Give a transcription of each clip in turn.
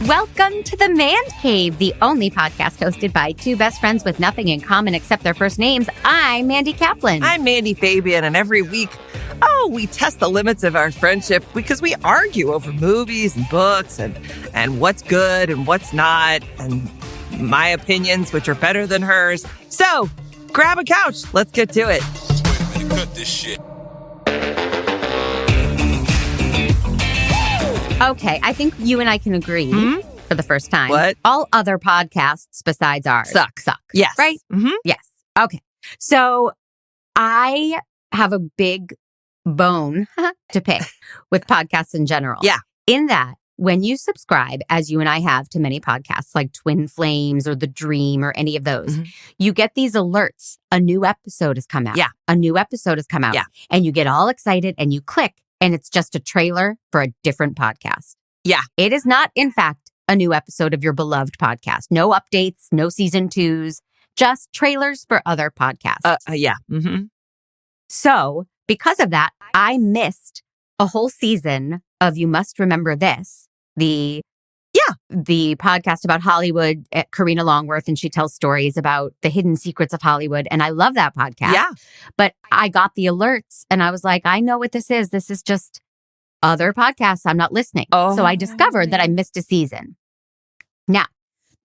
Welcome to the Mandcave, the only podcast hosted by two best friends with nothing in common except their first names. I'm Mandy Kaplan. I'm Mandy Fabian, and every week, we test the limits of our friendship because we argue over movies and books and what's good and what's not, and my opinions, which are better than hers. So, grab a couch. Let's get to it. Wait a minute, cut this shit. Okay, I think you and I can agree for the first time. What? All other podcasts besides ours Suck. Yes. Right? Mm-hmm. Yes. Okay. So I have a big bone to pick with podcasts in general. Yeah. In that, when you subscribe, as you and I have to many podcasts like Twin Flames or The Dream or any of those, you get these alerts. A new episode has come out. Yeah. A new episode has come out. Yeah. And you get all excited and you click. And it's just a trailer for a different podcast. Yeah. It is not, in fact, a new episode of your beloved podcast. No updates, no season 2s, just trailers for other podcasts. Yeah. Mm-hmm. So, because of that, I missed a whole season of You Must Remember This, the podcast about Hollywood, Karina Longworth, and she tells stories about the hidden secrets of Hollywood. And I love that podcast. Yeah. But I got the alerts and I was like, I know what this is. This is just other podcasts. I'm not listening. Oh. So I discovered that I missed a season. Now,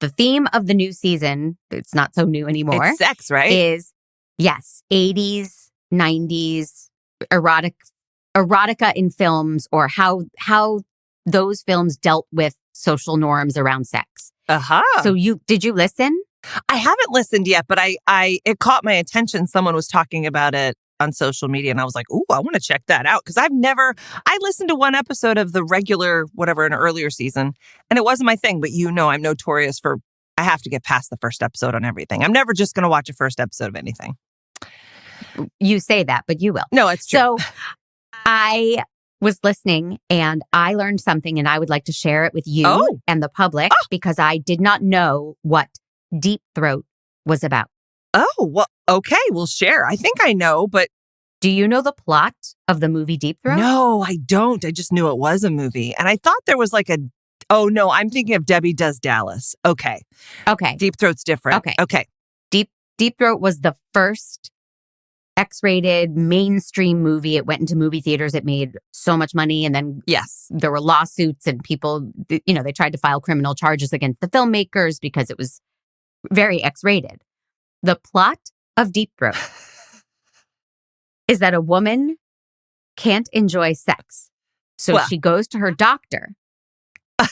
the theme of the new season, it's not so new anymore. It's sex, right? Is, yes, 80s, 90s, erotica in films, or how those films dealt with social norms around sex. Uh-huh. So did you listen? I haven't listened yet, but it caught my attention. Someone was talking about it on social media, and I was like, ooh, I want to check that out. Because I listened to one episode of the regular, whatever, an earlier season, and it wasn't my thing. But I'm notorious for, I have to get past the first episode on everything. I'm never just going to watch a first episode of anything. You say that, but you will. No, it's true. So I was listening and I learned something, and I would like to share it with you and the public because I did not know what Deep Throat was about. Oh, well, okay, we'll share. I think I know, but... Do you know the plot of the movie Deep Throat? No, I don't. I just knew it was a movie. And I thought there was like oh no, I'm thinking of Debbie Does Dallas. Okay. Deep Throat's different. Okay. Deep Throat was the first X-rated mainstream movie. It went into movie theaters. It made so much money. And then there were lawsuits and people, they tried to file criminal charges against the filmmakers because it was very X-rated. The plot of Deep Throat is that a woman can't enjoy sex. So she goes to her doctor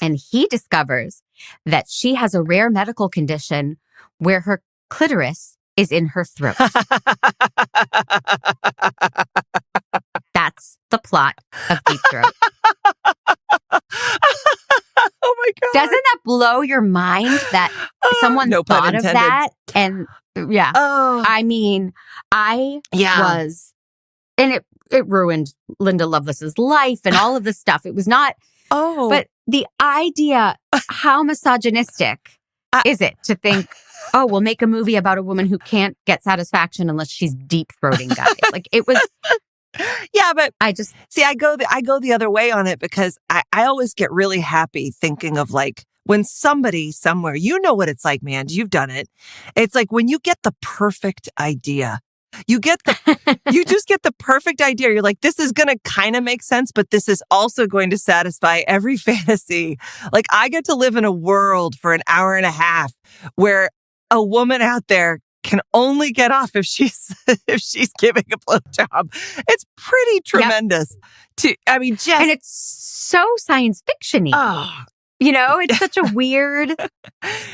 and he discovers that she has a rare medical condition where her clitoris is in her throat. That's the plot of Deep Throat. Oh my God. Doesn't that blow your mind that someone no pun thought intended. of that? And I mean, was, and it ruined Linda Lovelace's life and all of this stuff. It was not, but the idea, how misogynistic is it to think, we'll make a movie about a woman who can't get satisfaction unless she's deep throating guys. Like it was. Yeah, but I just see. I go the other way on it because I always get really happy thinking of like when somebody somewhere, you know what it's like, man. You've done it. It's like when you get the perfect idea. You just get the perfect idea. You're like, this is going to kind of make sense, but this is also going to satisfy every fantasy. Like I get to live in a world for an hour and a half where a woman out there can only get off if she's giving a blowjob. It's pretty tremendous. and it's so science fiction-y. Oh. It's such a weird.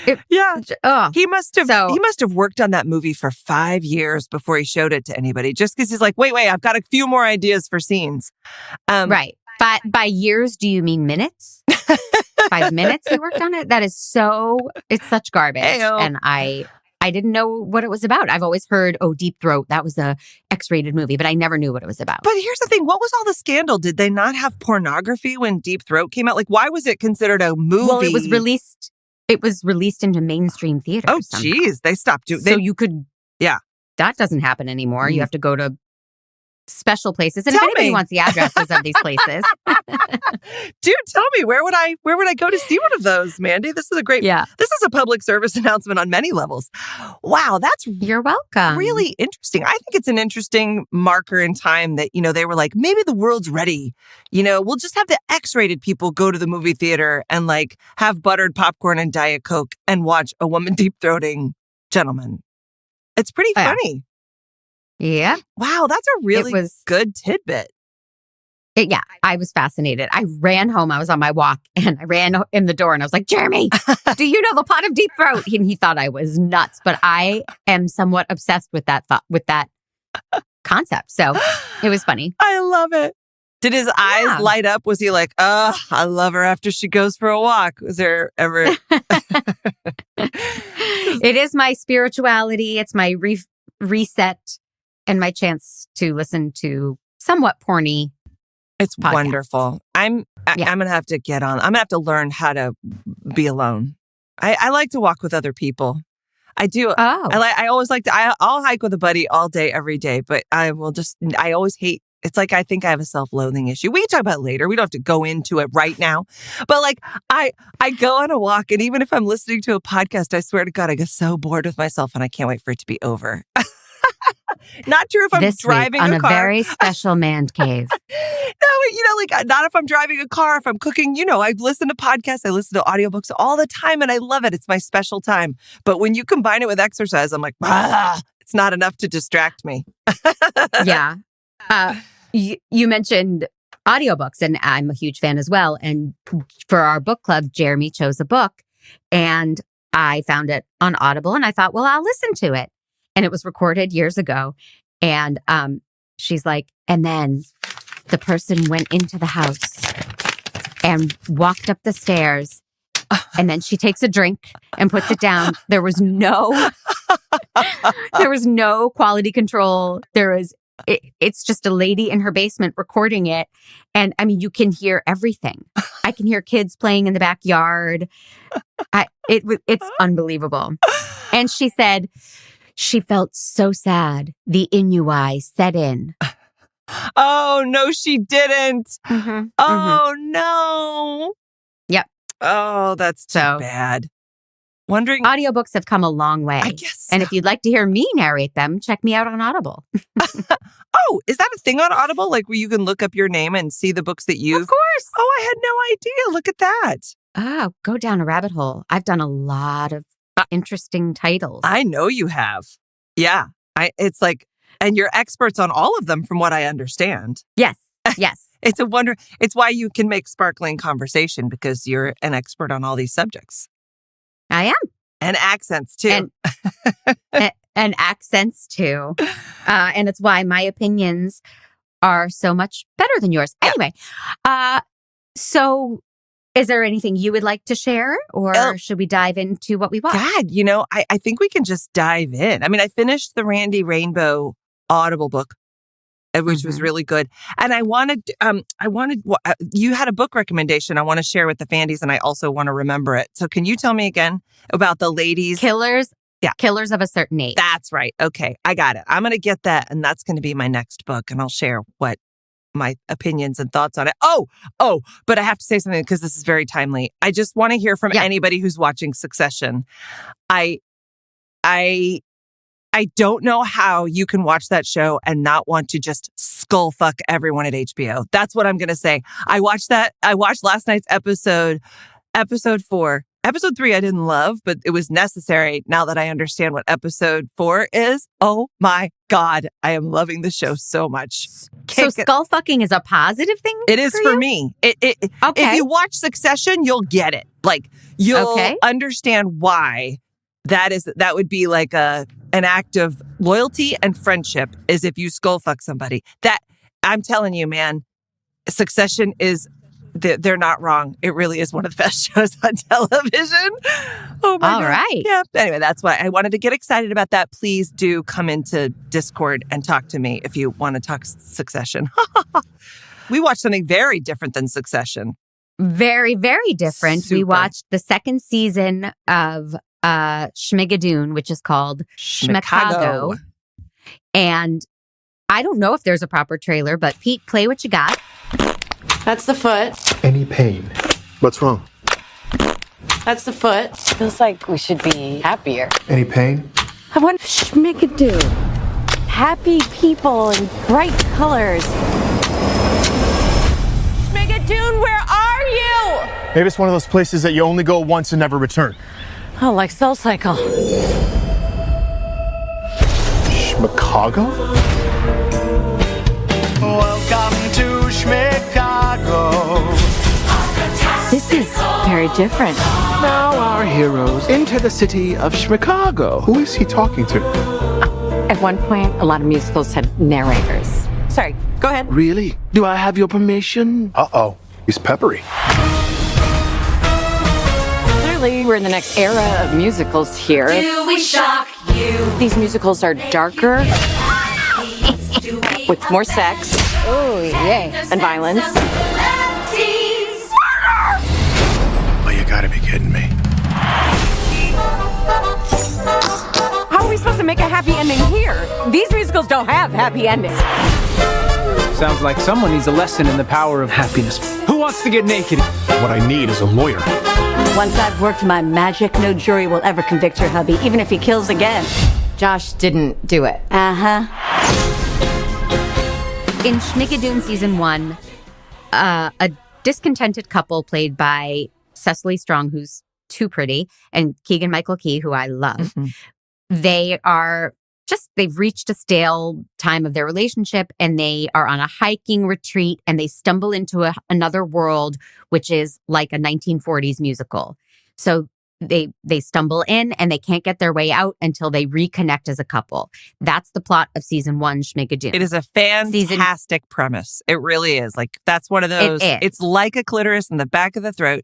He must have worked on that movie for 5 years before he showed it to anybody. Just because he's like, wait, I've got a few more ideas for scenes. Right. But by years, do you mean minutes? 5 minutes he worked on it? That is it's such garbage. Ayo. And I didn't know what it was about. I've always heard, Deep Throat, that was a X-rated movie, but I never knew what it was about. But here's the thing. What was all the scandal? Did they not have pornography when Deep Throat came out? Like, why was it considered a movie? Well, it was released into mainstream theaters. Oh, geez. They stopped doing So you could... Yeah. That doesn't happen anymore. You have to go to special places. And Tell if anybody me. wants the addresses of these places. Dude, tell me, where would I go to see one of those, Mandy? This is a great, Yeah. this is a public service announcement on many levels. Wow, that's You're welcome. really interesting. I think it's an interesting marker in time that, they were like, maybe the world's ready. We'll just have the X-rated people go to the movie theater and like have buttered popcorn and Diet Coke and watch a woman deep-throating gentleman. It's pretty funny. Yeah. Wow, that's a really good tidbit. Yeah, I was fascinated. I ran home. I was on my walk and I ran in the door and I was like, Jeremy, do you know the pot of deep throat? And he thought I was nuts, but I am somewhat obsessed with that concept. So it was funny. I love it. Did his eyes light up? Was he like, I love her after she goes for a walk? Was there ever? It is my spirituality. It's my reset and my chance to listen to somewhat porny. It's podcasts. Wonderful. I'm going to have to get on. I'm going to have to learn how to be alone. I like to walk with other people. I do. Oh. I always like to, I'll hike with a buddy all day, every day, but I always hate, it's like, I think I have a self-loathing issue. We can talk about it later. We don't have to go into it right now. But like, I go on a walk and even if I'm listening to a podcast, I swear to God, I get so bored with myself and I can't wait for it to be over. Not true if I'm driving on a car. A very special Mandcave. No, like not if I'm driving a car, if I'm cooking, I listen to podcasts, I listen to audiobooks all the time and I love it. It's my special time. But when you combine it with exercise, I'm like, it's not enough to distract me. Yeah. You mentioned audiobooks and I'm a huge fan as well. And for our book club, Jeremy chose a book and I found it on Audible and I thought, well, I'll listen to it. And it was recorded years ago. And she's like, and then the person went into the house and walked up the stairs. And then she takes a drink and puts it down. There was no quality control. It's just a lady in her basement recording it. And I mean, you can hear everything. I can hear kids playing in the backyard. It's unbelievable. And she said, she felt so sad. The ennui set in. Oh, no, she didn't. Mm-hmm. Oh, no. Yep. Oh, that's too bad. Wondering. Audiobooks have come a long way. I guess so. And if you'd like to hear me narrate them, check me out on Audible. Oh, is that a thing on Audible? Like where you can look up your name and see the books that you've... Of course. Oh, I had no idea. Look at that. Oh, go down a rabbit hole. I've done a lot of interesting titles. I know you have. Yeah. It's like, and you're experts on all of them from what I understand. Yes. Yes. It's a wonder. It's why you can make sparkling conversation because you're an expert on all these subjects. I am. And accents too. And accents too. And it's why my opinions are so much better than yours. Yeah. Anyway, so is there anything you would like to share or should we dive into what we watched? God, I think we can just dive in. I mean, I finished the Randy Rainbow Audible book, which was really good. And I wanted, you had a book recommendation I want to share with the Fandys and I also want to remember it. So can you tell me again about the ladies? Killers. Yeah. Killers of a Certain Age. That's right. Okay. I got it. I'm going to get that. And that's going to be my next book. And I'll share what my opinions and thoughts on it. Oh, but I have to say something because this is very timely. I just want to hear from anybody who's watching Succession. I don't know how you can watch that show and not want to just skull fuck everyone at HBO. That's what I'm going to say. I watched last night's episode 4. Episode 3 I didn't love, but it was necessary now that I understand what episode 4 is. Oh my God. I am loving the show so much. So skull fucking is a positive thing? It is for me. Okay. If you watch Succession, you'll get it. Like you'll understand why that would be like an act of loyalty and friendship is if you skull fuck somebody. That I'm telling you, man, Succession is they're not wrong. It really is one of the best shows on television. Oh my God. All right. Yeah. Anyway, that's why I wanted to get excited about that. Please do come into Discord and talk to me if you want to talk Succession. We watched something very different than Succession. Very, very different. Super. We watched the second season of Schmigadoon, which is called Schmicago. And I don't know if there's a proper trailer, but Pete, play what you got. That's the foot. Any pain? What's wrong? That's the foot. Feels like we should be happier. Any pain? I want Schmicago. Happy people and bright colors. Schmicago, where are you? Maybe it's one of those places that you only go once and never return. Oh, like Soul Cycle. Schmicago? Welcome to Schmicago. This is very different. Now our heroes enter the city of Schmicago. Who is he talking to? At one point, a lot of musicals had narrators. Sorry, go ahead. Really? Do I have your permission? Uh-oh. He's peppery. Clearly, we're in the next era of musicals here. Do we shock you? These musicals are darker, with more sex. Oh, yeah. And violence. Oh, you gotta be kidding me. How are we supposed to make a happy ending here? These musicals don't have happy endings. Sounds like someone needs a lesson in the power of happiness. Who wants to get naked? What I need is a lawyer. Once I've worked my magic, no jury will ever convict your hubby, even if he kills again. Josh didn't do it. Uh-huh. In Schmicago season 1, a discontented couple played by Cecily Strong, who's too pretty, and Keegan-Michael Key, who I love. They've reached a stale time of their relationship, and they are on a hiking retreat, and they stumble into another world, which is like a 1940s musical. So they stumble in, and they can't get their way out until they reconnect as a couple. That's the plot of season 1, Schmicago. It is a fantastic premise. It really is. Like, that's one of those. It's like a clitoris in the back of the throat.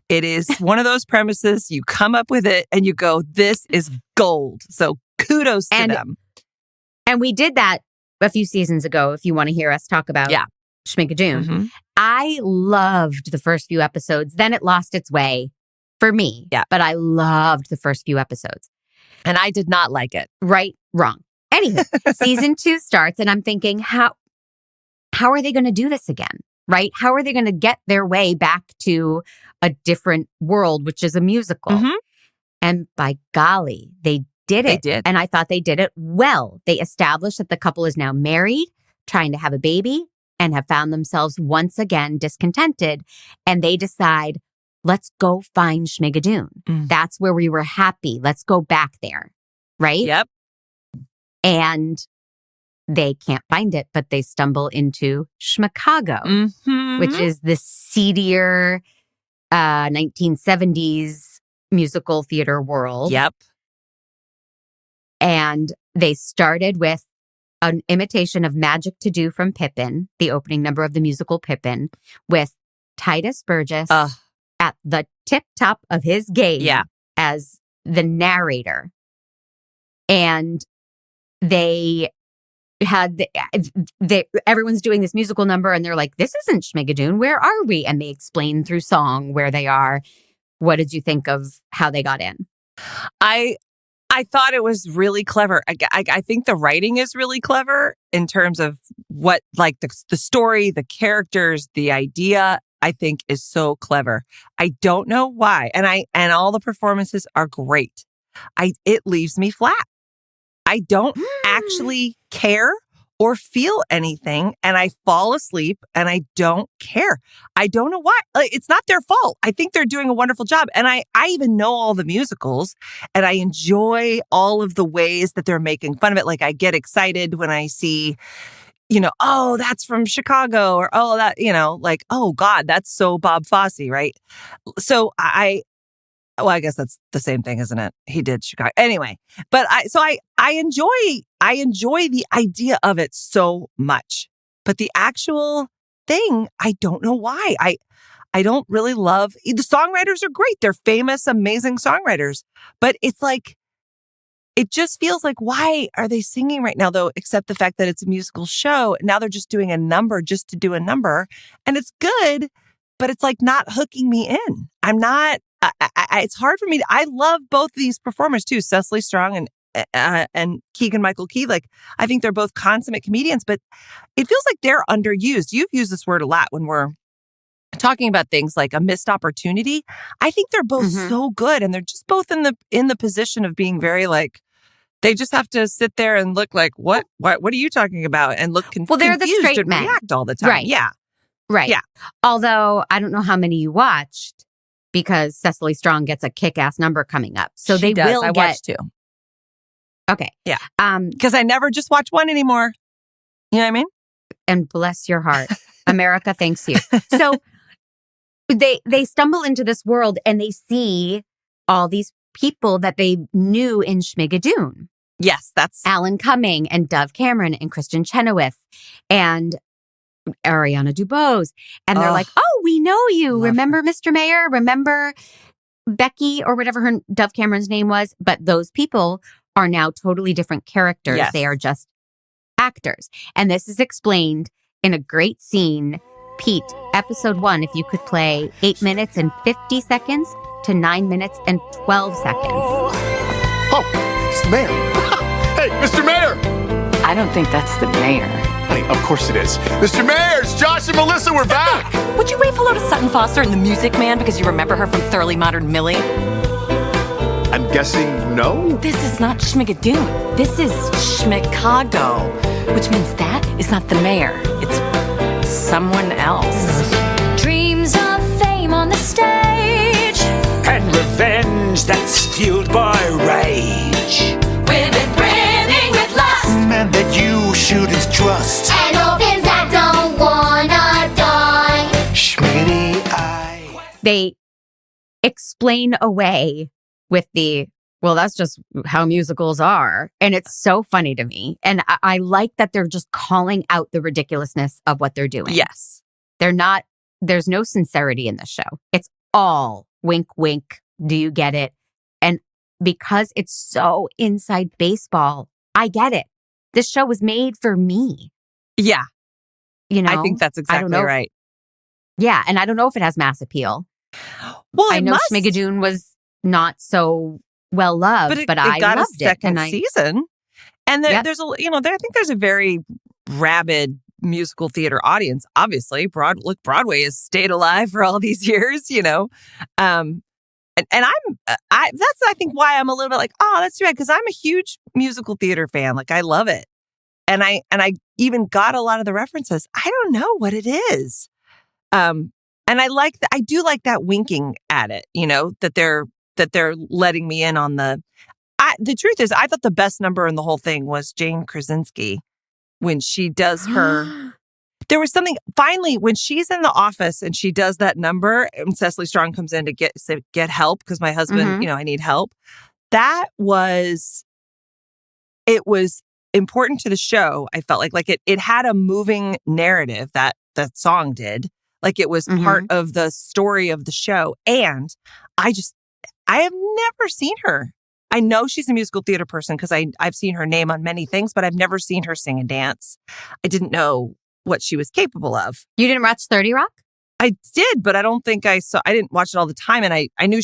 It is one of those premises. You come up with it, and you go, this is gold. So kudos to them. And we did that a few seasons ago, if you want to hear us talk about Schmicago. I loved the first few episodes. Then it lost its way for me. Yeah. But I loved the first few episodes. And I did not like it. Right, wrong. Anywho, season 2 starts, and I'm thinking, how are they going to do this again? Right? How are they going to get their way back to a different world, which is a musical? And by golly, they did it. They did. And I thought they did it well. They established that the couple is now married, trying to have a baby, and have found themselves once again discontented. And they decide, let's go find Schmicago. That's where we were happy. Let's go back there. Right? Yep. And they can't find it, but they stumble into Schmicago, which is the seedier 1970s musical theater world. Yep. And they started with an imitation of Magic to Do from Pippin, the opening number of the musical Pippin, with Titus Burgess at the tip top of his game as the narrator. And they had everyone's doing this musical number, and they're like, this isn't Schmicago. Where are we? And they explain through song where they are. What did you think of how they got in? I thought it was really clever. I think the writing is really clever in terms of what, like, the story, the characters, the idea, I think is so clever. I don't know why. And all the performances are great. It leaves me flat. I don't actually care or feel anything, and I fall asleep and I don't care. I don't know why. It's not their fault. I think they're doing a wonderful job. And I even know all the musicals, and I enjoy all of the ways that they're making fun of it. Like, I get excited when I see, oh, that's from Chicago, or oh, that, like, oh God, that's so Bob Fosse, right? So I guess that's the same thing, isn't it? He did Chicago. Anyway, but I enjoy the idea of it so much. But the actual thing, I don't know why. I don't really love, the songwriters are great. They're famous, amazing songwriters. But it's like, it just feels like, why are they singing right now, though, except the fact that it's a musical show. Now they're just doing a number just to do a number. And it's good, but it's like not hooking me in. I'm not, it's hard for me. I love both of these performers too, Cecily Strong and Keegan-Michael Key, like, I think they're both consummate comedians, but it feels like they're underused. You've used this word a lot when we're talking about things like a missed opportunity. I think they're both so good, and they're just both in the position of being very like, they just have to sit there and look like, what are you talking about? And look confused. Well, they're the straight and men. react all the time. Right. Yeah. Right. Yeah. Although I don't know how many you watched, because Cecily Strong gets a kick-ass number coming up. So She does. will I get... watched two. Okay. Yeah. Because I never just watch one anymore. You know what I mean? And bless your heart. America thanks you. So they stumble into this world and they see all these people that they knew in Schmigadoon. Yes, that's Alan Cumming and Dove Cameron and Kristen Chenoweth and Ariana DuBose. And they're like, oh, we know you. Remember Mr. Mayor? Remember Becky or whatever her Dove Cameron's name was? But those people are now totally different characters. Yes. They are just actors. And this is explained in a great scene. Pete, episode 1, if you could play 8 minutes and 50 seconds to 9 minutes and 12 seconds. Oh, it's the mayor. Hey, Mr. Mayor. I don't think that's the mayor. Honey, of course it is. Mr. Mayor, it's Josh and Melissa. We're back. Would you wave hello to Sutton Foster and the Music Man because you remember her from Thoroughly Modern Millie? I'm guessing no. This is not Schmigadoon. This is Schmicago, which means that is not the mayor. It's someone else. Dreams of fame on the stage, And revenge that's fueled by rage. women brimming with lust, Men that you shouldn't trust. and orphans that don't wanna die. Schmiggity eye. They explain away with well, that's just how musicals are. And it's so funny to me. And I like that they're just calling out the ridiculousness of what they're doing. yes. There's no sincerity in this show. It's all wink, wink. Do you get it? And because it's so inside baseball, I get it. This show was made for me. Yeah. You know, I think that's exactly right. Yeah. And I don't know if it has mass appeal. Well, I know Schmigadoon was not so well loved, but I got loved a second it. season. And there's I think there's a very rabid musical theater audience. Obviously, Broadway has stayed alive for all these years, you know. And that's I think why I'm a little bit like, oh, that's too bad, because I'm a huge musical theater fan. Like, I love it, and I even got a lot of the references. I don't know what it is, and I do like that winking at it. You know, that they're letting me in on the. The truth is, I thought the best number in the whole thing was Jane Krasinski when she does her. There was something finally when she's in the office and she does that number, and Cecily Strong comes in to get help because my husband, I need help. It was important to the show. I felt like it had a moving narrative that song did. Like it was part of the story of the show. And I have never seen her. I know she's a musical theater person because I've seen her name on many things, but I've never seen her sing and dance. I didn't know what she was capable of. You didn't watch 30 Rock? I did, but I don't think I didn't watch it all the time. And I knew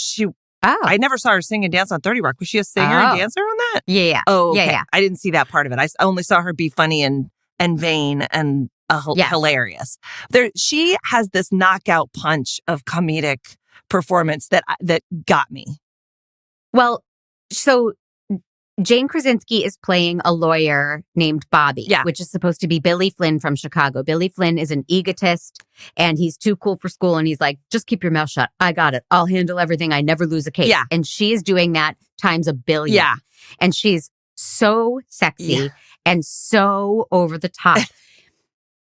I never saw her sing and dance on 30 Rock. Was she a singer and dancer on that? Yeah. Oh, okay. Yeah. I didn't see that part of it. I only saw her be funny and vain and hilarious. She has this knockout punch of comedic performance that got me. Well, so Jane Krasinski is playing a lawyer named Bobby, which is supposed to be Billy Flynn from Chicago. Billy Flynn is an egotist and he's too cool for school. And he's like, just keep your mouth shut. I got it. I'll handle everything. I never lose a case. Yeah. And she's doing that times a billion. Yeah. And she's so sexy and so over the top.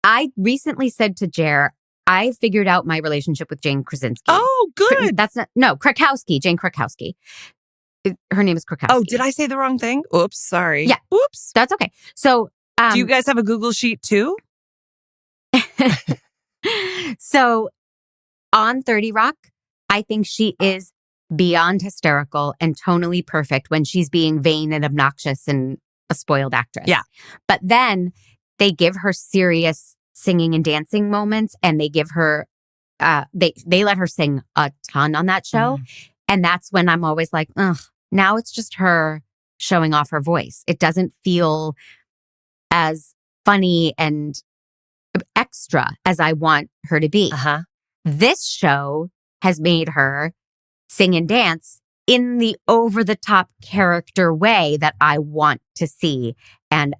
I recently said to Jer, I figured out my relationship with Jane Krasinski. Oh, good. Krakowski, Jane Krakowski. Her name is Krakowski. Oh, did I say the wrong thing? Oops, sorry. Yeah. Oops. That's okay. So, do you guys have a Google Sheet too? So, on 30 Rock, I think she is beyond hysterical and tonally perfect when she's being vain and obnoxious and a spoiled actress. Yeah. But then they give her serious singing and dancing moments, and they give her, they let her sing a ton on that show. And that's when I'm always like, ugh, now it's just her showing off her voice. It doesn't feel as funny and extra as I want her to be. This show has made her sing and dance in the over-the-top character way that I want to see. And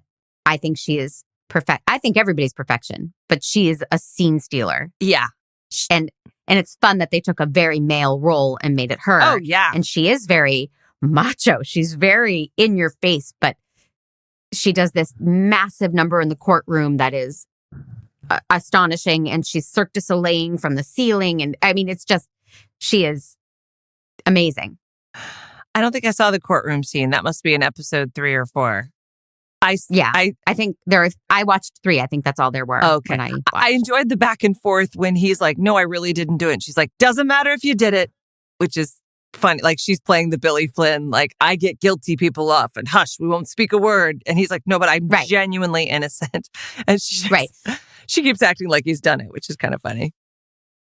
I think she is perfect. I think everybody's perfection, but she is a scene stealer. Yeah. And it's fun that they took a very male role and made it her. Oh, yeah. And she is very macho. She's very in your face, but she does this massive number in the courtroom that is astonishing. And she's Cirque du Soleil from the ceiling. And I mean, it's just, she is amazing. I don't think I saw the courtroom scene. That must be in episode 3 or 4. I think I watched 3. I think that's all there were. Okay. When I enjoyed the back and forth when he's like, no, I really didn't do it. And she's like, doesn't matter if you did it, which is funny. Like she's playing the Billy Flynn, like I get guilty people off and hush, we won't speak a word. And he's like, no, but I'm genuinely innocent. And she keeps acting like he's done it, which is kind of funny.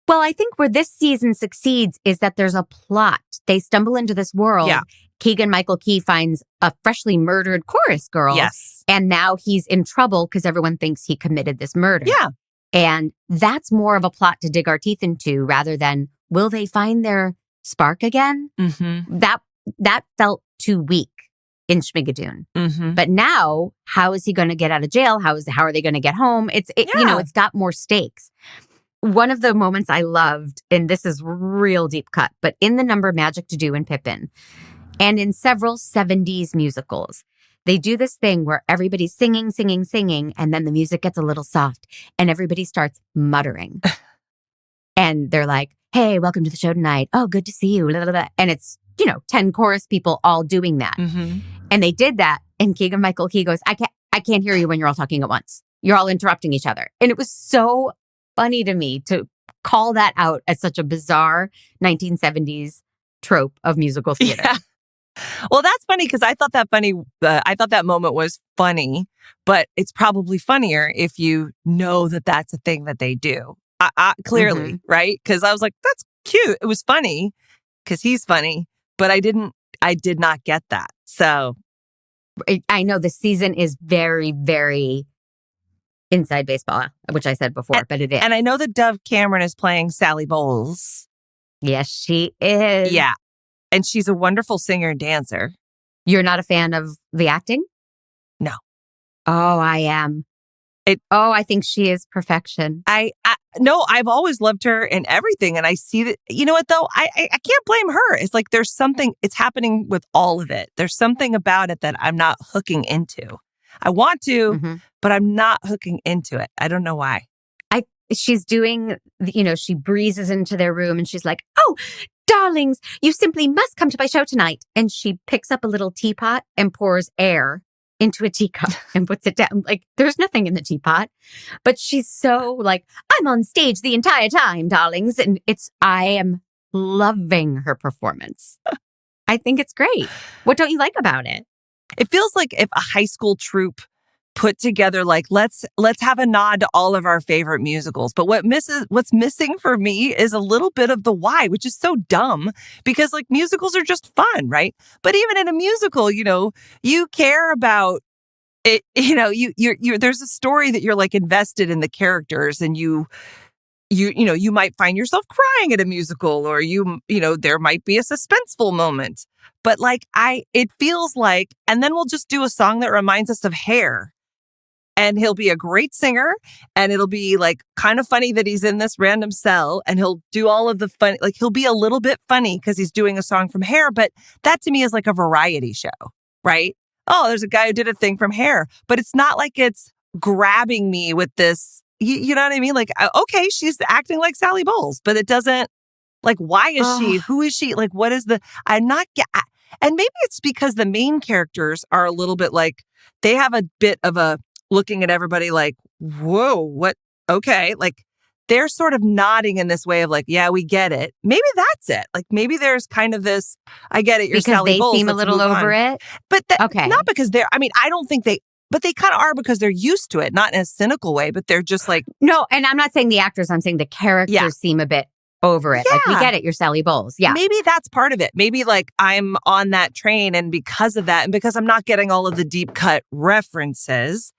Well, I think where this season succeeds is that there's a plot. They stumble into this world. Yeah. Keegan-Michael Key finds a freshly murdered chorus girl. Yes. And now he's in trouble because everyone thinks he committed this murder. Yeah. And that's more of a plot to dig our teeth into rather than will they find their spark again? Mm-hmm. That felt too weak in Schmigadoon. Mm-hmm. But now, how is he going to get out of jail? How are they going to get home? It's got more stakes. One of the moments I loved, and this is real deep cut, but in the number Magic to Do in Pippin, and in several 70s musicals, they do this thing where everybody's singing, and then the music gets a little soft, and everybody starts muttering. And they're like, hey, welcome to the show tonight. Oh, good to see you. Blah, blah, blah. And it's, 10 chorus people all doing that. Mm-hmm. And they did that, and Keegan-Michael Key goes, I can't hear you when you're all talking at once. You're all interrupting each other. And it was so funny to me to call that out as such a bizarre 1970s trope of musical theater. Yeah. Well, that's funny because I thought that moment was funny, but it's probably funnier if you know that that's a thing that they do. Clearly, right? Because I was like, that's cute. It was funny because he's funny, but I did not get that. So I know the season is very, very inside baseball, which I said before, but it is. And I know that Dove Cameron is playing Sally Bowles. Yes, she is. Yeah. And she's a wonderful singer and dancer. You're not a fan of the acting? No. Oh, I am. I think she is perfection. No, I've always loved her in everything. And I see that, you know what, though? I can't blame her. It's like there's something, it's happening with all of it. There's something about it that I'm not hooking into. I want to, but I'm not hooking into it. I don't know why. She's doing, she breezes into their room and she's like, oh, darlings, you simply must come to my show tonight. And she picks up a little teapot and pours air into a teacup and puts it down. Like, there's nothing in the teapot. But she's so like, I'm on stage the entire time, darlings. And I am loving her performance. I think it's great. What don't you like about it? It feels like if a high school troupe put together, like, let's have a nod to all of our favorite musicals. But what's missing for me is a little bit of the why, which is so dumb because like musicals are just fun, right? But even in a musical, you care about it, you're there's a story that you're like invested in the characters and you might find yourself crying at a musical or there might be a suspenseful moment. But like it feels like, and then we'll just do a song that reminds us of Hair. And he'll be a great singer and it'll be like kind of funny that he's in this random cell and he'll do all of the fun, like he'll be a little bit funny because he's doing a song from Hair. But that to me is like a variety show, right? Oh, there's a guy who did a thing from Hair, but it's not like it's grabbing me with this, you know what I mean? Like, okay, she's acting like Sally Bowles, but it doesn't, like, why is she? Who is she? Like, what is and maybe it's because the main characters are a little bit like, they have a bit of a, looking at everybody like, whoa, what? Okay. Like they're sort of nodding in this way of like, yeah, we get it. Maybe that's it. Like maybe there's kind of this, I get it. You're because Sally Bowles. They seem a little over it. But not because I don't think but they kind of are because they're used to it, not in a cynical way, but they're just like. No, and I'm not saying the actors, I'm saying the characters seem a bit over it. Like, we Yeah. get it, you're Sally Bowles. Yeah. Maybe that's part of it. Maybe like I'm on that train, and because of that, and because I'm not getting all of the deep cut references,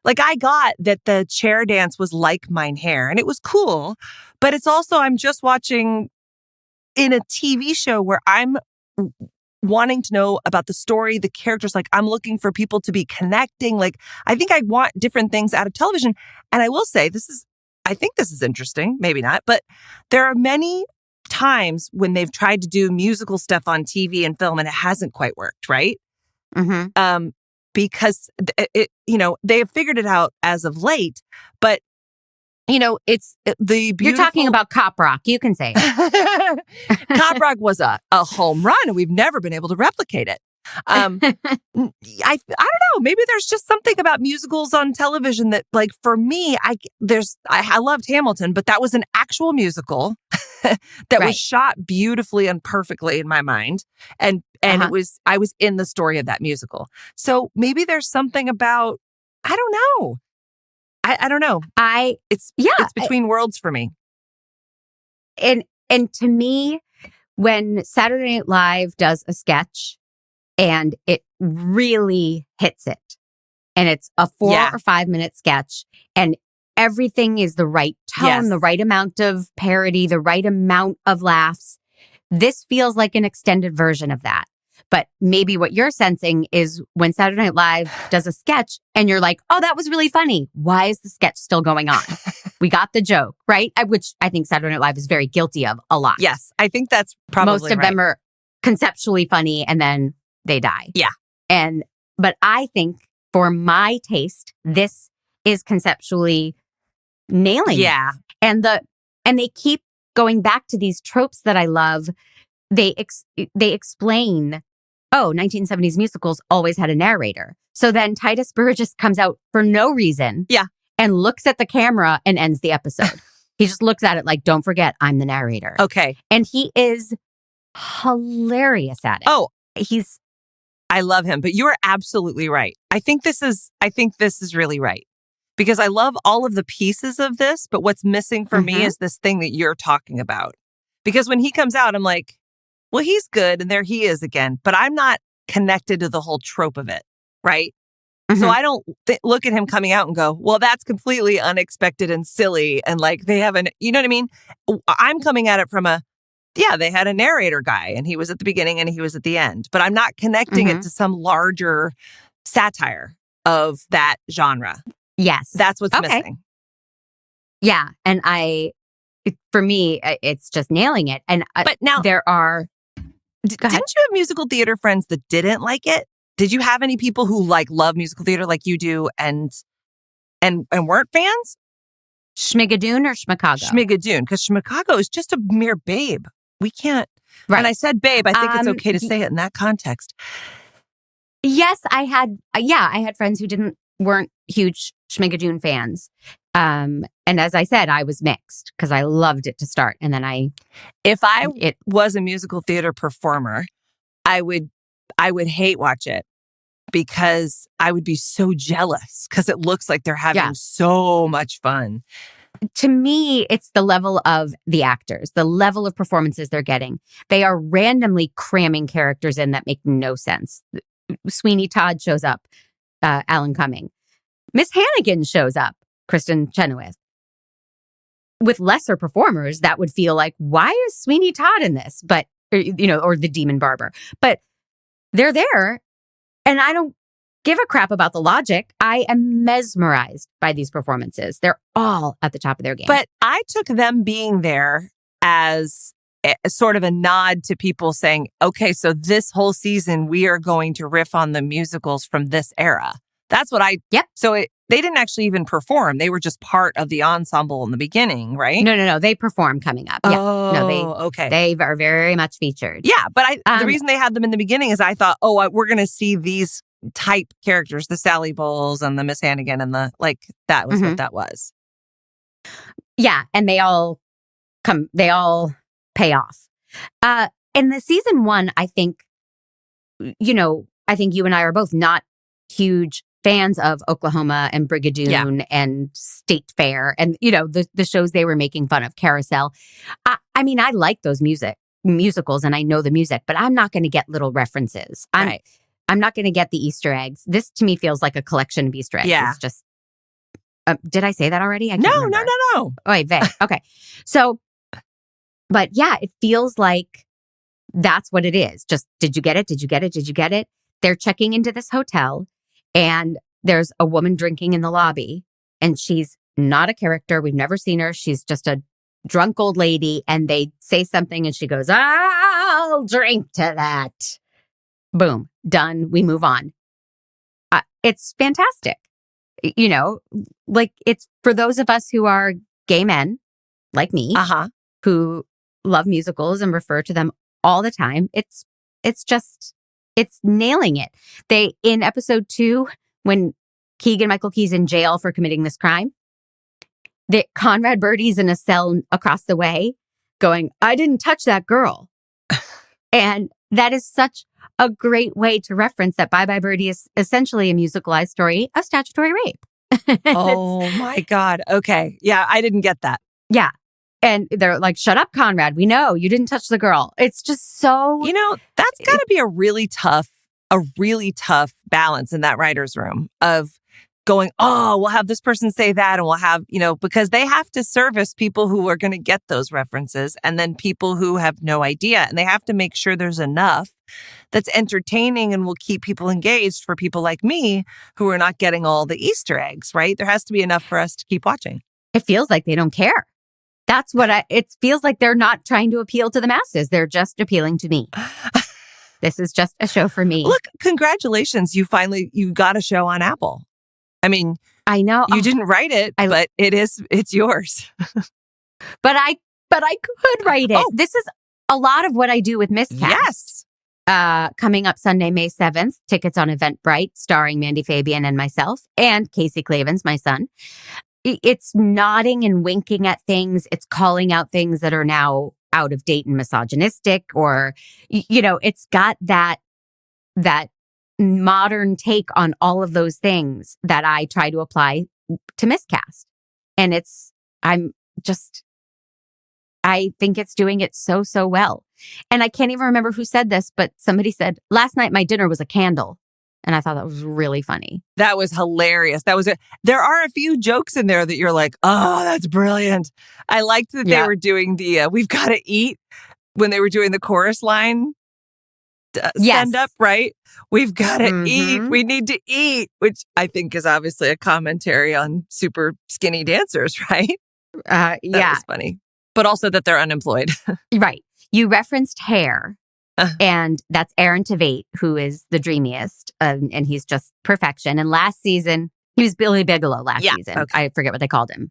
like I got that the chair dance was like Mine Hair and it was cool, but it's also I'm just watching in a TV show where I'm wanting to know about the story, the characters. Like I'm looking for people to be connecting. Like I think I want different things out of television. And I will say I think this is interesting, maybe not, but there are many times when they've tried to do musical stuff on TV and film and it hasn't quite worked, right? Mm-hmm. Because they have figured it out as of late, but it's the beautiful... You're talking about Cop Rock. You can say it. Cop Rock was a home run, and we've never been able to replicate it. I don't know. Maybe there's just something about musicals on television that, like, for me, I loved Hamilton, but that was an actual musical that was shot beautifully and perfectly in my mind, and I was in the story of that musical. So maybe there's something about, I don't know. I don't know. It's between worlds for me. And to me, when Saturday Night Live does a sketch and it really hits it, and it's a 4 or 5 minute sketch, and everything is the right tone, the right amount of parody, the right amount of laughs, this feels like an extended version of that. But maybe what you're sensing is when Saturday Night Live does a sketch and you're like, oh, that was really funny. Why is the sketch still going on? We got the joke, right? Which I think Saturday Night Live is very guilty of a lot. Yes, I think that's probably most of them are conceptually funny and then they die. Yeah. But I think for my taste, this is conceptually nailing it. And they keep going back to these tropes that I love. They explain, 1970s musicals always had a narrator. So then Titus Burgess comes out for no reason. Yeah. And looks at the camera and ends the episode. He just looks at it like, don't forget, I'm the narrator. Okay. And he is hilarious at it. Oh, I love him, but you're absolutely right. I think this is really right. Because I love all of the pieces of this, but what's missing for me is this thing that you're talking about. Because when he comes out, I'm like, well, he's good, and there he is again. But I'm not connected to the whole trope of it, right? So I don't look at him coming out and go, well, that's completely unexpected and silly. And like they haven't, you know what I mean? I'm coming at it from they had a narrator guy, and he was at the beginning and he was at the end. But I'm not connecting it to some larger satire of that genre. Yes. That's what's missing. Yeah. And for me, it's just nailing it. And but now there are... Didn't you have musical theater friends that didn't like it? Did you have any people who love musical theater like you do and weren't fans? Schmigadoon or Schmicago? Schmigadoon, because Schmicago is just a mere babe. We can't. Right. And I said babe. I think it's okay to say it in that context. Yes, I had friends who weren't huge Schmigadoon fans. And as I said, I was mixed because I loved it to start. And then if I was a musical theater performer, I would hate watch it because I would be so jealous because it looks like they're having so much fun. To me, it's the level of the actors, the level of performances they're getting. They are randomly cramming characters in that make no sense. Sweeney Todd shows up, Alan Cumming. Miss Hannigan shows up, Kristen Chenoweth. With lesser performers, that would feel like, why is Sweeney Todd in this? But, or the Demon Barber. But they're there, and I don't give a crap about the logic. I am mesmerized by these performances. They're all at the top of their game. But I took them being there as sort of a nod to people saying, okay, so this whole season, we are going to riff on the musicals from this era. That's what So they didn't actually even perform. They were just part of the ensemble in the beginning, right? No. They perform coming up. Yeah. Okay. They are very much featured. Yeah, but the reason they had them in the beginning is I thought, we're going to see these type characters, the Sally Bowles and the Miss Hannigan and that was what that was. Yeah, and they all pay off. In the season one, I think you and I are both not huge fans of Oklahoma and Brigadoon and State Fair and, the shows they were making fun of, Carousel. I mean, I like those musicals and I know the music, but I'm not going to get little references. I'm not going to get the Easter eggs. This to me feels like a collection of Easter eggs. Yeah. It's just, did I say that already? I can't No. remember. Oh, wait, vague. Okay. So, but yeah, it feels like that's what it is. Just, did you get it? Did you get it? Did you get it? They're checking into this hotel and there's a woman drinking in the lobby and she's not a character. We've never seen her. She's just a drunk old lady and they say something and she goes, I'll drink to that. Boom. Done. We move on. It's fantastic. Like it's for those of us who are gay men like me, who love musicals and refer to them all the time. It's nailing it. They, in episode 2, when Keegan-Michael Key's in jail for committing this crime, that Conrad Birdie's in a cell across the way going, I didn't touch that girl. And that is such a great way to reference that Bye Bye Birdie is essentially a musicalized story of statutory rape. Oh my God. Okay. Yeah, I didn't get that. Yeah. And they're like, shut up, Conrad. We know you didn't touch the girl. It's just so... that's got to be a really tough balance in that writer's room of going, oh, we'll have this person say that and we'll have, because they have to service people who are going to get those references and then people who have no idea. And they have to make sure there's enough that's entertaining and will keep people engaged for people like me who are not getting all the Easter eggs, right? There has to be enough for us to keep watching. It feels like they don't care. That's what it feels like they're not trying to appeal to the masses. They're just appealing to me. This is just a show for me. Look, congratulations. You got a show on Apple. I mean, I know you didn't write it, but it's yours. But I could write it. Oh. This is a lot of what I do with Miscast. Yes. Coming up Sunday, May 7th, tickets on Eventbrite, starring Mandy Fabian and myself and Casey Clavens, my son. It's nodding and winking at things. It's calling out things that are now out of date and misogynistic, or, it's got that modern take on all of those things that I try to apply to Miscast. And I think it's doing it so, so well. And I can't even remember who said this, but somebody said, last night my dinner was a candle. And I thought that was really funny. That was hilarious. There are a few jokes in there that you're like, oh, that's brilliant. I liked that they were doing the we've got to eat when they were doing the chorus line stand up, right? We've got to eat. We need to eat, which I think is obviously a commentary on super skinny dancers, right? That was funny. But also that they're unemployed. Right. You referenced Hair. And that's Aaron Tveit, who is the dreamiest, and he's just perfection. And last season, he was Billy Bigelow last season. Okay. I forget what they called him.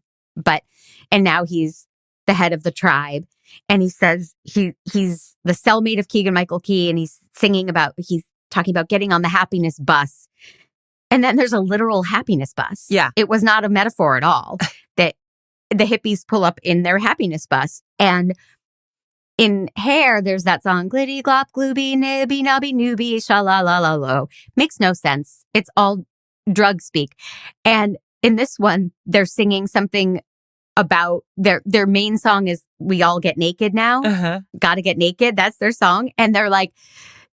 And now he's the head of the tribe. And he says he's the cellmate of Keegan-Michael Key, and he's talking about getting on the happiness bus. And then there's a literal happiness bus. Yeah. It was not a metaphor at all that the hippies pull up in their happiness bus. And in Hair, there's that song, glitty glop glooby nibby nubby newbie sha-la-la-la-lo. Makes no sense. It's all drug speak. And in this one, they're singing something about their main song is We All Get Naked Now. Gotta get naked. That's their song. And they're like,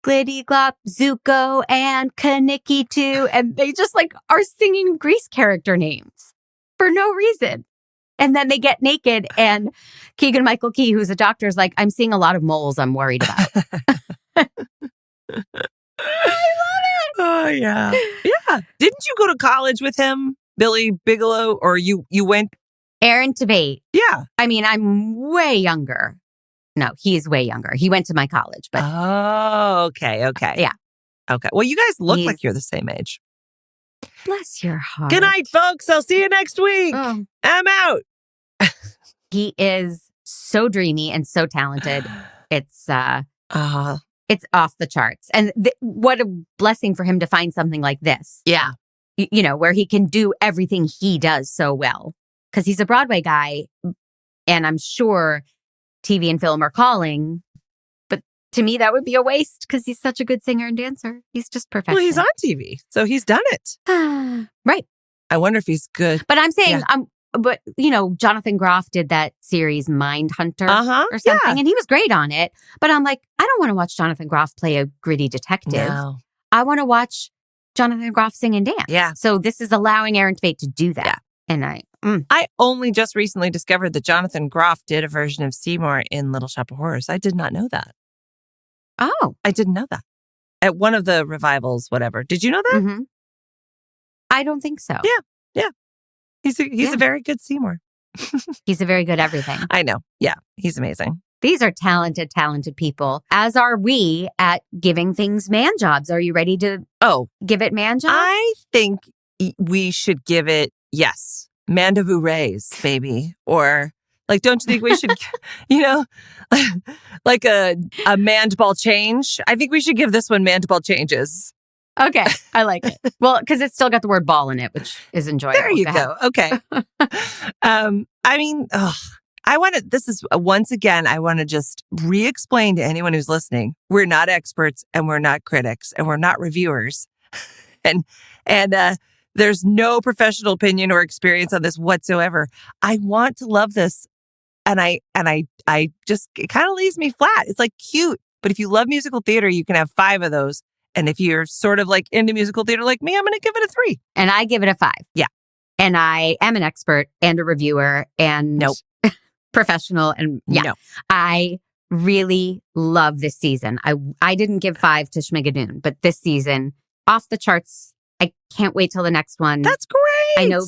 glitty glop, Zuko, and Kaniki too. And they just are singing Grease character names for no reason. And then they get naked and Keegan-Michael Key, who's a doctor, is like, I'm seeing a lot of moles I'm worried about. I love it. Oh, yeah. Yeah. Didn't you go to college with him, Billy Bigelow, or you went? Aaron Tveit. Yeah. I mean, I'm way younger. No, he's way younger. He went to my college. But oh, okay. Yeah. Okay. Well, you guys look like you're the same age. Bless your heart. Good night, folks. I'll see you next week. Oh. I'm out. He is so dreamy and so talented. It's off the charts. And what a blessing for him to find something like this. Yeah. Where he can do everything he does so well. Because he's a Broadway guy. And I'm sure TV and film are calling. But to me, that would be a waste because he's such a good singer and dancer. He's just perfect. Well, he's on TV, so he's done it. Right. I wonder if he's good. But I'm saying, but Jonathan Groff did that series Mindhunter or something, yeah. and he was great on it. But I'm like, I don't want to watch Jonathan Groff play a gritty detective. No. I want to watch Jonathan Groff sing and dance. Yeah. So this is allowing Aaron Tveit to do that. Yeah. And I only just recently discovered that Jonathan Groff did a version of Seymour in Little Shop of Horrors. I did not know that. Oh. I didn't know that. At one of the revivals, whatever. Did you know that? Mm-hmm. I don't think so. Yeah. He's a very good Seymour. He's a very good everything. I know. Yeah. He's amazing. These are talented people, as are we at giving things man jobs. Are you ready to give it man jobs? I think we should give it, yes, Mandevous Rays, baby. Or, like, don't you think we should, like a Mandball change? I think we should give this one Mandball changes. Okay, I like it. Well, because it's still got the word ball in it, which is enjoyable. There you go. Okay. I want to just re-explain to anyone who's listening, we're not experts and we're not critics and we're not reviewers. and there's no professional opinion or experience on this whatsoever. I want to love this. And I just, it kind of leaves me flat. It's like cute. But if you love musical theater, you can have 5 of those. And if you're sort of like into musical theater like me, I'm going to give it a 3. And I give it a 5. Yeah. And I am an expert and a reviewer and professional. And I really love this season. I didn't give 5 to Schmicago, but this season, off the charts. I can't wait till the next one. That's great. I know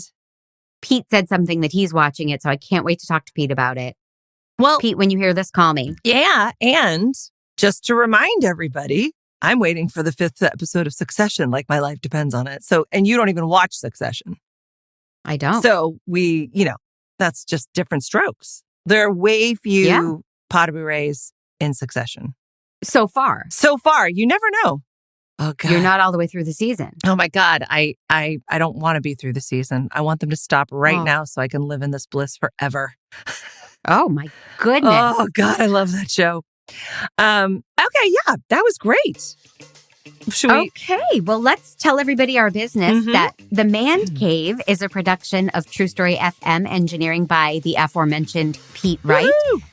Pete said something that he's watching it, so I can't wait to talk to Pete about it. Well, Pete, when you hear this, call me. Yeah. And just to remind everybody, I'm waiting for the 5th episode of Succession, like my life depends on it. So, and you don't even watch Succession. I don't. So we, that's just different strokes. There are way few Potterby Rays in Succession. So far. You never know. Oh God. You're not all the way through the season. Oh my God. I don't want to be through the season. I want them to stop right now so I can live in this bliss forever. Oh my goodness. Oh God. I love that show. Okay. Yeah, that was great. Okay. Well, let's tell everybody our business that the Mandcave is a production of True Story FM, engineering by the aforementioned Pete Wright,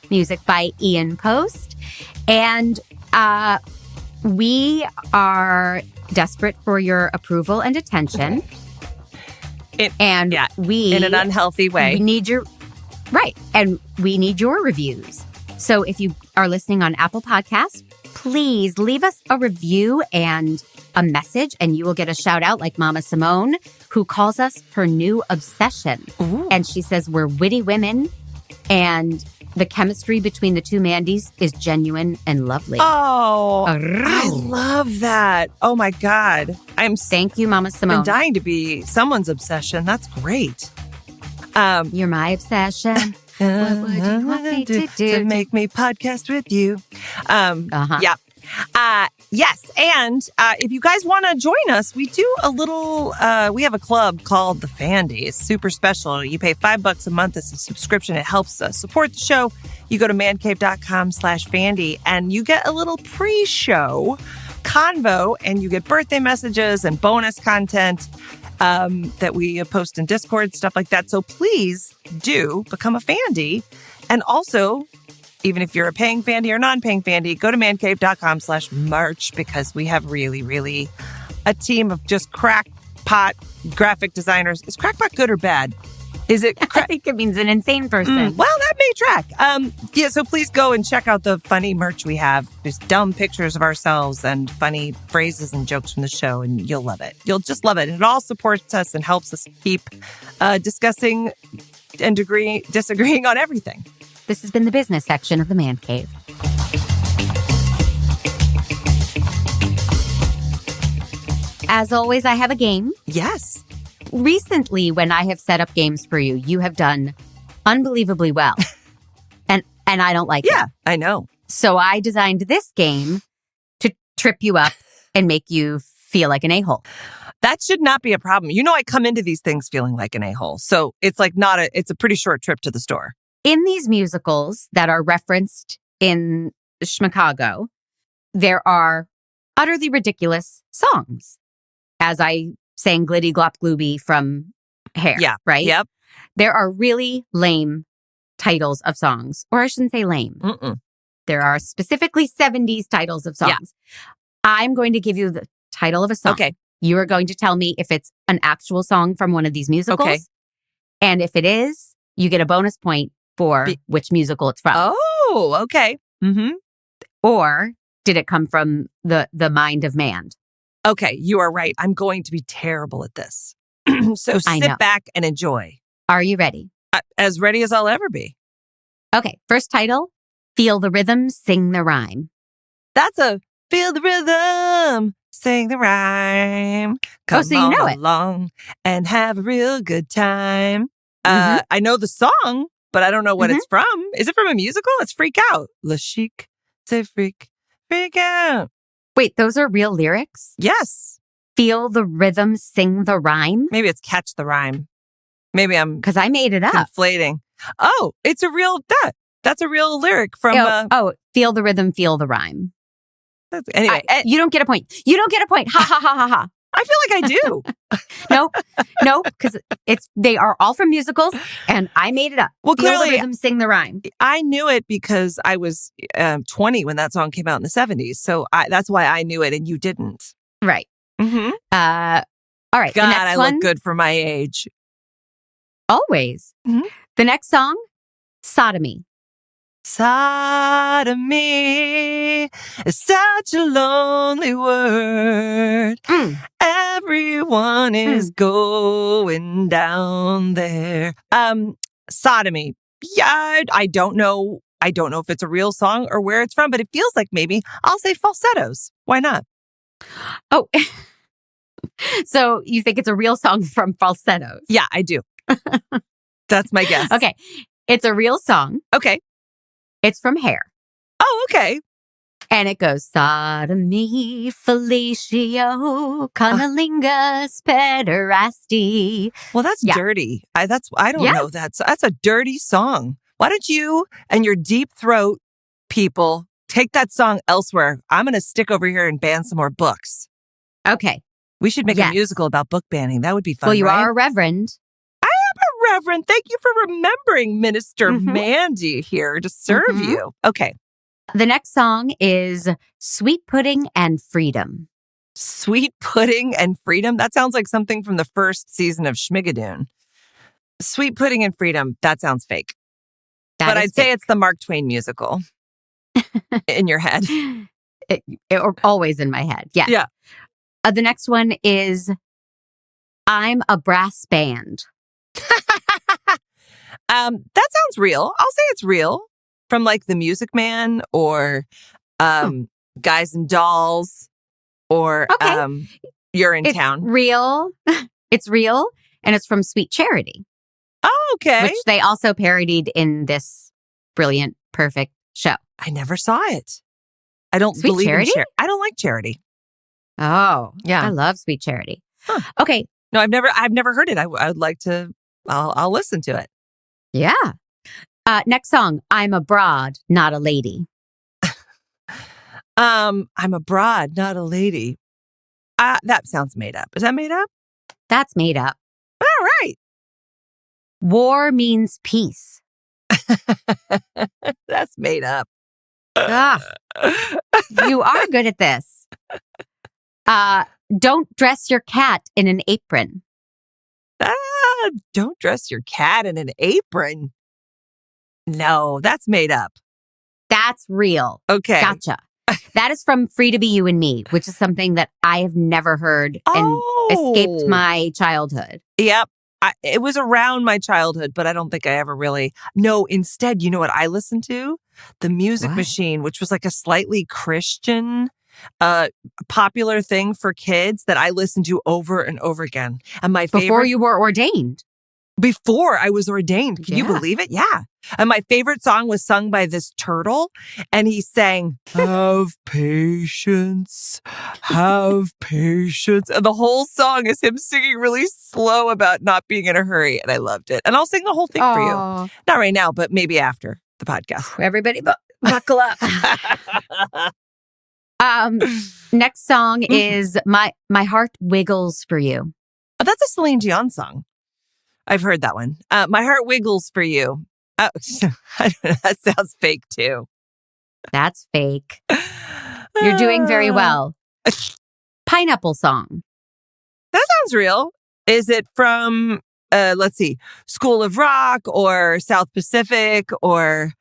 music by Ian Post. And, we are desperate for your approval and attention. In an unhealthy way. We need your and we need your reviews. So if you are listening on Apple Podcasts, please leave us a review and a message, and you will get a shout out like Mama Simone, who calls us her new obsession. Ooh. And she says we're witty women, and the chemistry between the two Mandys is genuine and lovely. Oh, I love that. Oh my God. Thank you, Mama Simone. I'm dying to be someone's obsession. That's great. You're my obsession. What would you want me to do? To make me podcast with you. Yeah. Yes. And if you guys want to join us, we do a little, we have a club called the Fandy. It's super special. You pay $5 a month as a subscription. It helps us support the show. You go to mandcave.com/Fandy and you get a little pre-show convo and you get birthday messages and bonus content that we post in Discord, stuff like that. So please do become a Fandy. And also, even if you're a paying Fandy or non-paying Fandy, go to mandcave.com/merch because we have really, really a team of just crackpot graphic designers. Is crackpot good or bad? Is it? I think it means an insane person. Well, that may track. So please go and check out the funny merch we have. There's dumb pictures of ourselves and funny phrases and jokes from the show, and you'll love it. You'll just love it. It all supports us and helps us keep discussing and disagreeing on everything. This has been the business section of the Mandcave. As always, I have a game. Yes. Recently, when I have set up games for you, you have done unbelievably well. and I don't like it. Yeah, I know. So I designed this game to trip you up and make you feel like an a-hole. That should not be a problem. I come into these things feeling like an a-hole. So it's like it's a pretty short trip to the store. In these musicals that are referenced in Schmicago, there are utterly ridiculous songs, as I sang Glitty Glop Glooby from Hair, right? Yep. There are really lame titles of songs, or I shouldn't say lame. There are specifically 70s titles of songs. Yeah. I'm going to give you the title of a song. Okay. You are going to tell me if it's an actual song from one of these musicals. Okay. And if it is, you get a bonus point for which musical it's from. Oh, okay. Mm-hmm. Or did it come from the mind of Mand? Okay, you are right. I'm going to be terrible at this. So sit back and enjoy. Are you ready? As ready as I'll ever be. Okay, first title, Feel the Rhythm, Sing the Rhyme. That's a feel the rhythm, sing the rhyme. Come so you know along and have a real good time. I know the song, but I don't know what it's from. Is it from a musical? It's Freak Out. Le Chic, say freak out. Wait, those are real lyrics? Yes. Feel the rhythm, sing the rhyme? Maybe it's Catch the Rhyme. Maybe I'm... Because I made it up. Conflating. Oh, it's a real... That's a real lyric from... feel the rhythm, feel the rhyme. Anyway. You don't get a point. You don't get a point. Ha, ha, ha, ha, ha. I feel like I do. No, because they are all from musicals, and I made it up. Well, Feel clearly, the rhythm, sing the rhyme. I knew it because I was 20 when that song came out in the 70s. So that's why I knew it, and you didn't. Right. Mm-hmm. All right. God, the next I one, look good for my age. Always. Mm-hmm. The next song, Sodomy. Sodomy is such a lonely word. Everyone is going down there. Sodomy. Yeah, I don't know. I don't know if it's a real song or where it's from, but it feels like maybe I'll say falsettos. Why not? Oh, so you think it's a real song from Falsettos? Yeah, I do. That's my guess. Okay. It's a real song. Okay. It's from Hair. Oh, okay. And it goes, Sodomy, fellatio, cunnilingus, pederasty. Well, that's dirty. I don't know. That's a dirty song. Why don't you and your deep throat people take that song elsewhere? I'm going to stick over here and ban some more books. Okay. We should make a musical about book banning. That would be fun. Well, you right? are a reverend. I am a reverend. Thank you for remembering Minister Mandy here to serve you. Okay. The next song is Sweet Pudding and Freedom. Sweet Pudding and Freedom? That sounds like something from the first season of Schmigadoon. Sweet Pudding and Freedom. That sounds fake. But I'd say it's the Mark Twain musical in your head. Always in my head. Yes. Yeah. The next one is I'm a Brass Band. That sounds real. I'll say it's real. From like The Music Man or Guys and Dolls or You're in Town. Real. It's real. And it's from Sweet Charity. Oh, okay. Which they also parodied in this brilliant, perfect show. I never saw it. I don't Sweet believe Charity? in charity. I don't like charity. Oh, yeah. I love Sweet Charity. Huh. Okay. No, I've never heard it. I would like to. I'll listen to it. Yeah. Next song, I'm a broad, not a lady. I'm a broad, not a lady. That sounds made up. Is that made up? That's made up. All right. War means peace. That's made up. You are good at this. Don't dress your cat in an apron. Don't dress your cat in an apron. No, that's made up. That's real. Okay. Gotcha. That is from Free to Be You and Me, which is something that I have never heard and escaped my childhood. Yep. It was around my childhood, but I don't think I ever really... No, instead, you know what I listened to? The Music Machine, which was like a slightly Christian popular thing for kids that I listened to over and over again. And my favorite... Before you were ordained. Before I was ordained. Can you believe it? Yeah. And my favorite song was sung by this turtle. And he sang, have patience, have patience. And the whole song is him singing really slow about not being in a hurry. And I loved it. And I'll sing the whole thing for you. Not right now, but maybe after the podcast. Everybody buckle up. Next song is My Heart Wiggles for You. Oh, that's a Celine Dion song. I've heard that one. My Heart Wiggles for You. Oh, that sounds fake too. That's fake. You're doing very well. Pineapple Song. That sounds real. Is it from, let's see, School of Rock or South Pacific or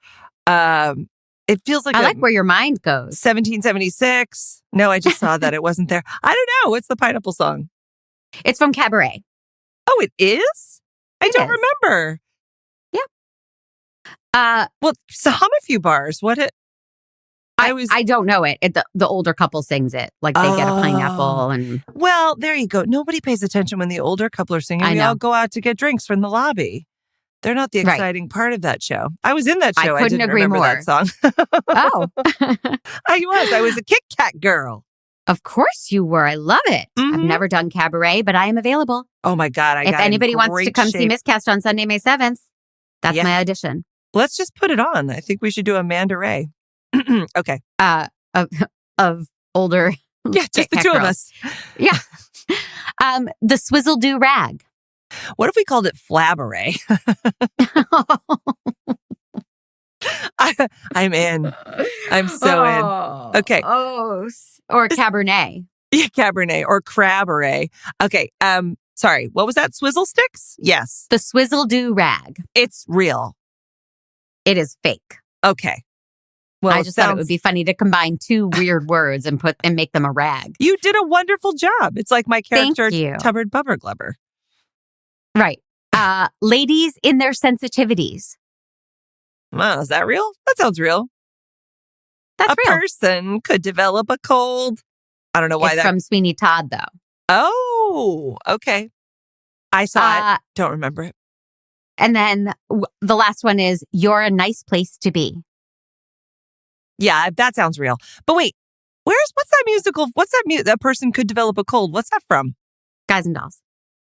it feels like I like where your mind goes. 1776. No, I just saw that it wasn't there. I don't know. What's the Pineapple Song? It's from Cabaret. Oh, it is? I don't remember. Yeah. Well, so hum a few bars. What it? I don't know it. The older couple sings it. Like they get a pineapple and... Well, there you go. Nobody pays attention when the older couple are singing. We all go out to get drinks from the lobby. They're not the exciting part of that show. I was in that show. I couldn't didn't agree remember more. that song. Oh. I was a Kit Kat girl. Of course you were. I love it. I've never done Cabaret, but I am available. Oh my God. If anybody wants to come see Miscast on Sunday, May 7th, that's my audition. Let's just put it on. I think we should do a Manda Ray. Okay. Of older. Yeah, just the two of us. Yeah. The Swizzle Do Rag. What if we called it Flabberay? I'm in. I'm so in. Okay. Oh, or Cabernet. Yeah, Cabernet or Crabberay. Okay. Sorry. What was that? Swizzle Sticks? Yes. The Swizzle Do Rag. It's real. It is fake. Okay. Well, I just thought it would be funny to combine two weird words and make them a rag. You did a wonderful job. It's like my character, Tubbard Bubber Glubber. Right. Ladies in their sensitivities. Wow, is that real? That sounds real. That's a real. person could develop a cold. I don't know why it's from Sweeney Todd, though. Oh, okay. I saw it. Don't remember it. And then the last one is You're a Nice Place to Be. Yeah, that sounds real. But wait, what's that musical? What's that that person could develop a cold? What's that from? Guys and Dolls.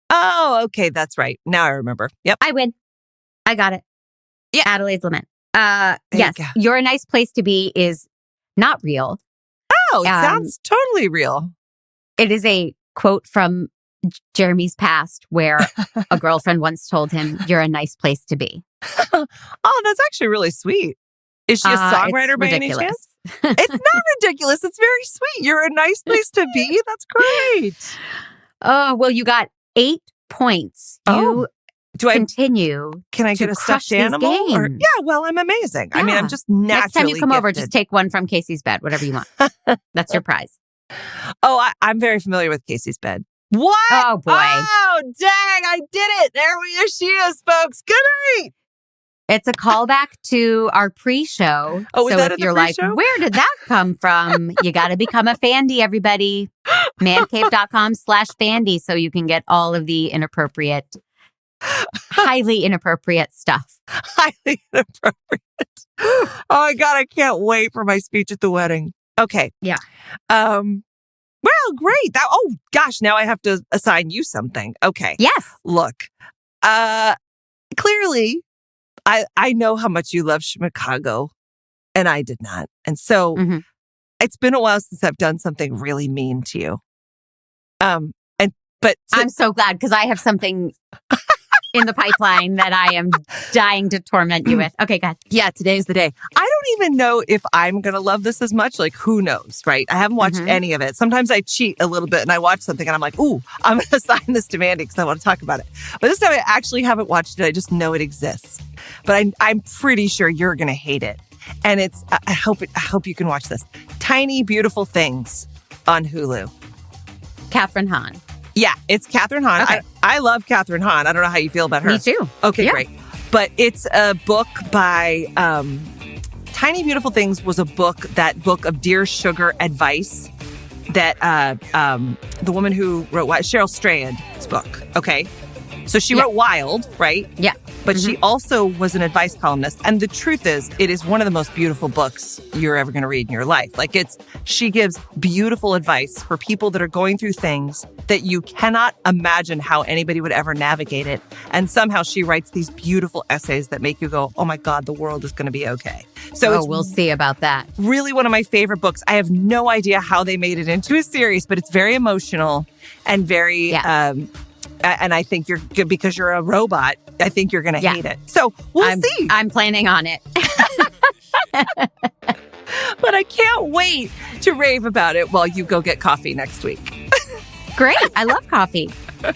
Oh, okay. That's right. Now I remember. Yep. I win. I got it. Yeah. Adelaide's Lament. Yes. You're a Nice Place to Be is not real. Oh, it sounds totally real. It is a quote from Jeremy's past where a girlfriend once told him, "You're a nice place to be." Oh, that's actually really sweet. Is she a songwriter by any chance? It's not ridiculous. It's very sweet. You're a nice place to be. That's great. Oh, well, you got 8 points. Do I continue? Can I get a stuffed animal? Or, yeah, well, I'm amazing. Yeah. I mean, I'm just naturally Next time you come over, gifted. just take one from Casey's bed, whatever you want. That's your prize. Oh, I'm very familiar with Casey's bed. What? Oh, boy. Oh, dang. I did it. There she is, folks. Good night. It's a callback to our pre-show. Oh, so if you're like, where did that come from? You got to become a Fandy, everybody. Mandcave.com/Fandy so you can get all of the inappropriate, highly inappropriate stuff. Highly inappropriate. Oh, my God. I can't wait for my speech at the wedding. Okay. Yeah. Well, great. Oh, gosh. Now I have to assign you something. Okay. Yes. Look, clearly, I know how much you love Schmicago, and I did not. And so it's been a while since I've done something really mean to you. But I'm so glad because I have something in the pipeline that I am dying to torment you with. Okay, good. Yeah, today's the day. I don't even know if I'm going to love this as much. Like, who knows, right? I haven't watched any of it. Sometimes I cheat a little bit and I watch something and I'm like, ooh, I'm going to assign this to Mandy because I want to talk about it. But this time I actually haven't watched it. I just know it exists. But I'm pretty sure you're going to hate it. And it's, I hope you can watch this. Tiny Beautiful Things on Hulu. Kathryn Hahn. Yeah, it's Kathryn Hahn. Okay. I love Kathryn Hahn. I don't know how you feel about her. Me too. Okay, great. But it's a book by Tiny Beautiful Things was a book of Dear Sugar advice that the woman who wrote Cheryl Strayed's book. Okay. So she wrote Wild, right? Yeah. but she also was an advice columnist. And the truth is, it is one of the most beautiful books you're ever going to read in your life. Like she gives beautiful advice for people that are going through things that you cannot imagine how anybody would ever navigate it. And somehow she writes these beautiful essays that make you go, oh my God, the world is going to be okay. So we'll see about that. Really one of my favorite books. I have no idea how they made it into a series, but it's very emotional and very, and I think you're good because you're a robot. I think you're going to hate it. So we'll see. I'm planning on it. But I can't wait to rave about it while you go get coffee next week. Great. I love coffee. All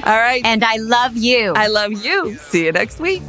right. And I love you. I love you. See you next week.